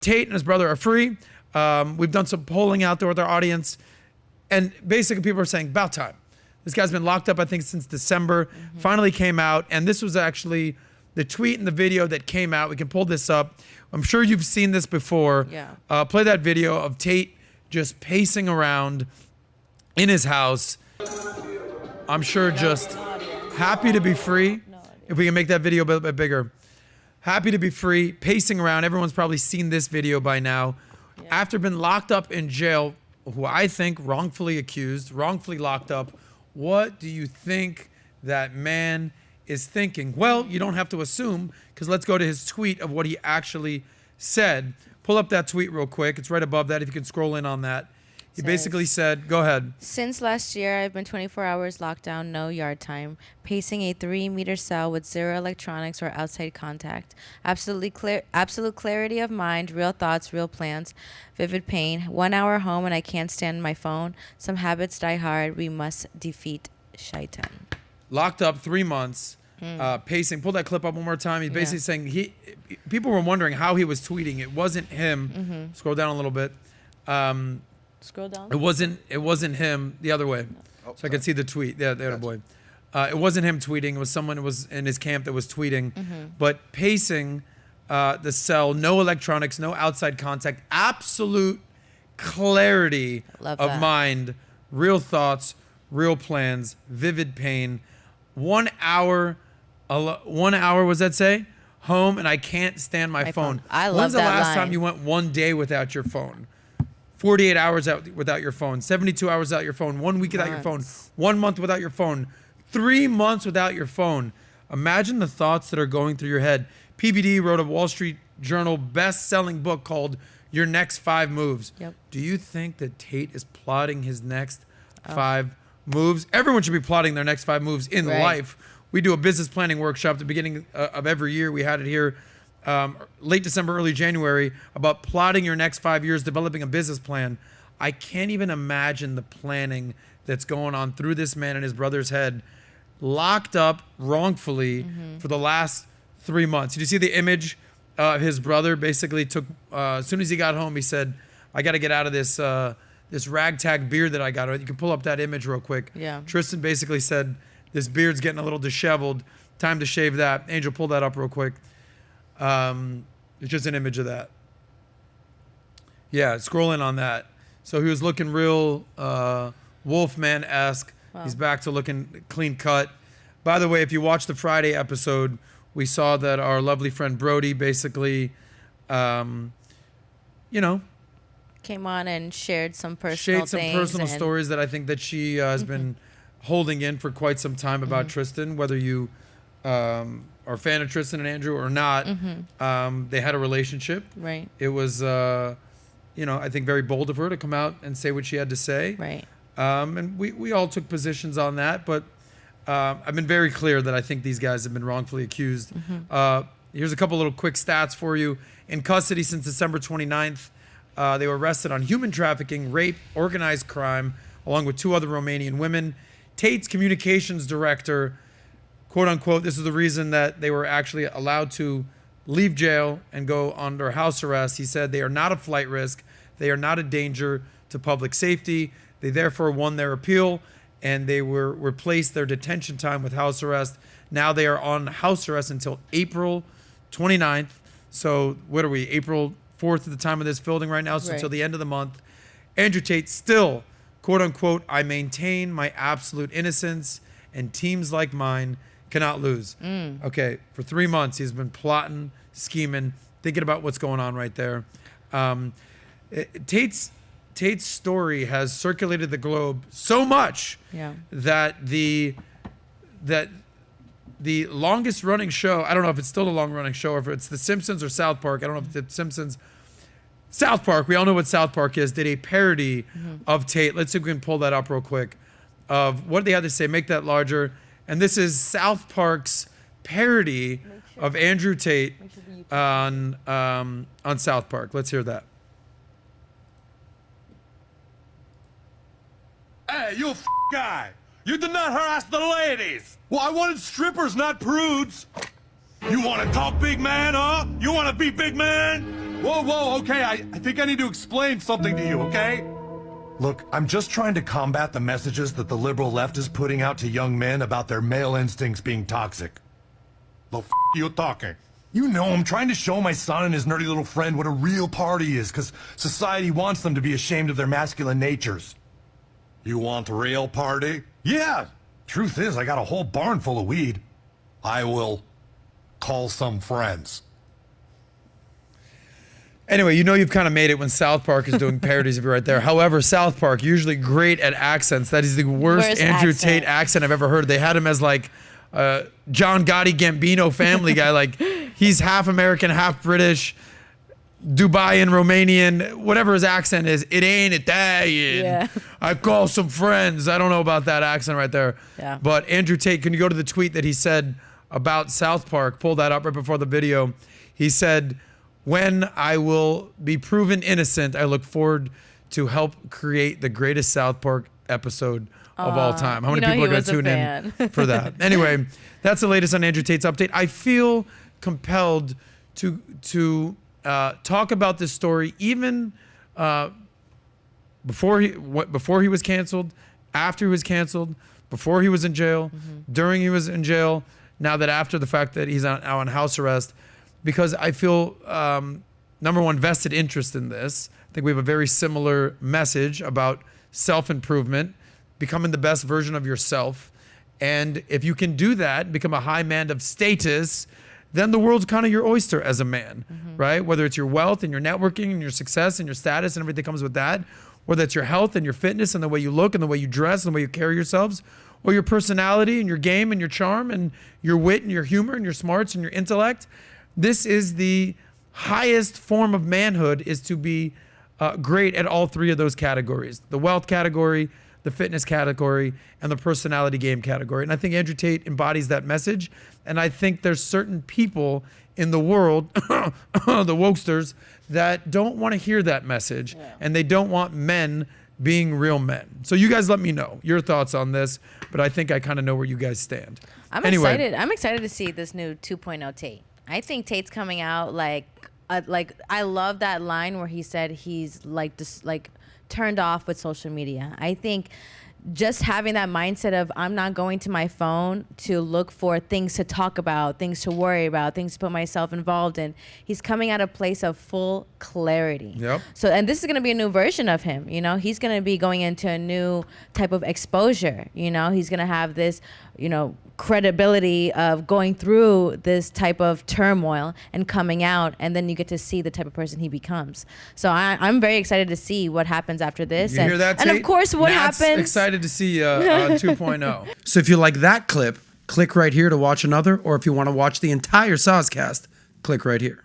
Tate and his brother are free. We've done some polling out there with our audience. And basically people are saying, about time. This guy's been locked up, I think, since December. Finally came out. And this was actually the tweet and the video that came out. We can pull this up. I'm sure you've seen this before. Yeah. Play that video of Tate just pacing around in his house. I'm sure just happy to be free. If we can make that video a bit bigger. Happy to be free, pacing around. Everyone's probably seen this video by now. Yeah. After being locked up in jail, who I think wrongfully accused, wrongfully locked up, what do you think that man is thinking? Well, you don't have to assume, because let's go to his tweet of what he actually said. Pull up that tweet real quick. It's right above that if you can scroll in on that. He basically said, go ahead. Since last year, I've been 24 hours locked down, no yard time, pacing a 3-meter cell with 0 electronics or outside contact. Absolute clarity of mind, real thoughts, real plans, vivid pain. 1 hour home and I can't stand my phone. Some habits die hard. We must defeat Shaitan. Locked up 3 months, pacing. Pull that clip up one more time. He's basically saying people were wondering how he was tweeting. It wasn't him. Scroll down a little bit. Scroll down. It wasn't him. The other way, so I could see the tweet. Yeah, there, boy. It wasn't him tweeting. It was someone who was in his camp that was tweeting. But pacing the cell, no electronics, no outside contact, absolute clarity of mind, real thoughts, real plans, vivid pain. 1 hour, 1 hour. Was that say? Home and I can't stand my phone. I love When's the that last line. time you went 1 day without your phone? 48 hours out without your phone, 72 hours without your phone, 1 week without your phone, 1 month without your phone, 3 months without your phone. Imagine the thoughts that are going through your head. PBD wrote a Wall Street Journal best-selling book called Your Next 5 Moves. Yep. Do you think that Tate is plotting his next 5 moves? Everyone should be plotting their next 5 moves in life. We do a business planning workshop at the beginning of every year. We had it here late December, early January, about plotting your next 5 years, developing a business plan. I can't even imagine the planning that's going on through this man and his brother's head, locked up wrongfully for the last 3 months. Did you see the image of his brother? Basically took, as soon as he got home, he said, I got to get out of this this ragtag beard that I got. You can pull up that image real quick. Yeah. Tristan basically said, this beard's getting a little disheveled. Time to shave that. Angel, pull that up real quick. It's just an image of that. Yeah, scroll in on that. So he was looking real Wolfman-esque. Wow. He's back to looking clean cut. By the way, if you watched the Friday episode, we saw that our lovely friend Brody basically, came on and shared some personal stories that I think that she has been holding in for quite some time about Tristan, whether you are a fan of Tristan and Andrew or not. They had a relationship. Right. It was, I think very bold of her to come out and say what she had to say. Right. And we all took positions on that, but I've been very clear that I think these guys have been wrongfully accused. Here's a couple little quick stats for you. In custody since December 29th, they were arrested on human trafficking, rape, organized crime, along with 2 other Romanian women. Tate's communications director, quote unquote, this is the reason that they were actually allowed to leave jail and go under house arrest. He said they are not a flight risk. They are not a danger to public safety. They therefore won their appeal and they were replaced their detention time with house arrest. Now they are on house arrest until April 29th. So what are we, April 4th at the time of this filming right now, so until the end of the month. Andrew Tate still, quote unquote, I maintain my absolute innocence and teams like mine cannot lose. Okay, for 3 months he's been plotting, scheming, thinking about what's going on right there. Tate's story has circulated the globe so much that the longest running show, I don't know if it's still the long running show or if it's The Simpsons or South Park. I don't know if it's The Simpsons. South Park, we all know what South Park is, did a parody of Tate. Let's see if we can pull that up real quick. Of what they had to say, make that larger. And this is South Park's parody of Andrew Tate on South Park. Let's hear that. Hey, you guy. You did not harass the ladies. Well, I wanted strippers, not prudes. You want to talk big man, huh? You want to be big man? Whoa, okay, I think I need to explain something to you, okay? Look, I'm just trying to combat the messages that the liberal left is putting out to young men about their male instincts being toxic. The f*** you talking? You know, I'm trying to show my son and his nerdy little friend what a real party is, because society wants them to be ashamed of their masculine natures. You want a real party? Yeah! Truth is, I got a whole barn full of weed. I will call some friends. Anyway, you know you've kind of made it when South Park is doing parodies of you right there. However, South Park, usually great at accents. That is the worst Andrew Tate accent I've ever heard. They had him as like John Gotti Gambino Family Guy. Like he's half American, half British, Dubaian, Romanian, whatever his accent is. It ain't Italian. Yeah. I call some friends. I don't know about that accent right there. Yeah. But Andrew Tate, can you go to the tweet that he said about South Park? Pull that up right before the video. He said, "When I will be proven innocent, I look forward to help create the greatest South Park episode of all time." How many people are going to tune in for that? Anyway, that's the latest on Andrew Tate's update. I feel compelled to talk about this story even before he was canceled, after he was canceled, before he was in jail, during he was in jail, now that after the fact that he's now on house arrest. Because I feel, number one, vested interest in this. I think we have a very similar message about self-improvement, becoming the best version of yourself. And if you can do that, become a high man of status, then the world's kind of your oyster as a man, right? Whether it's your wealth and your networking and your success and your status and everything comes with that, whether it's your health and your fitness and the way you look and the way you dress and the way you carry yourselves, or your personality and your game and your charm and your wit and your humor and your smarts and your intellect. This is the highest form of manhood, is to be great at all three of those categories: the wealth category, the fitness category, and the personality game category. And I think Andrew Tate embodies that message. And I think there's certain people in the world, the wokesters, that don't want to hear that message, and they don't want men being real men. So you guys let me know your thoughts on this, but I think I kind of know where you guys stand. I'm excited. I'm excited to see this new 2.0 Tate. I think Tate's coming out like I love that line where he said he's like just like turned off with social media. I think just having that mindset of I'm not going to my phone to look for things to talk about, things to worry about, things to put myself involved in. He's coming at a place of full clarity. Yep. So, and this is going to be a new version of him. You know, he's going to be going into a new type of exposure. You know, he's going to have this, you know, credibility of going through this type of turmoil and coming out, and then you get to see the type of person he becomes. So I'm very excited to see what happens after this. You hear that, Tate? And of course, what Matt's happens. excited to see on 2.0. So if you like that clip, click right here to watch another, or if you want to watch the entire SOSCAST, click right here.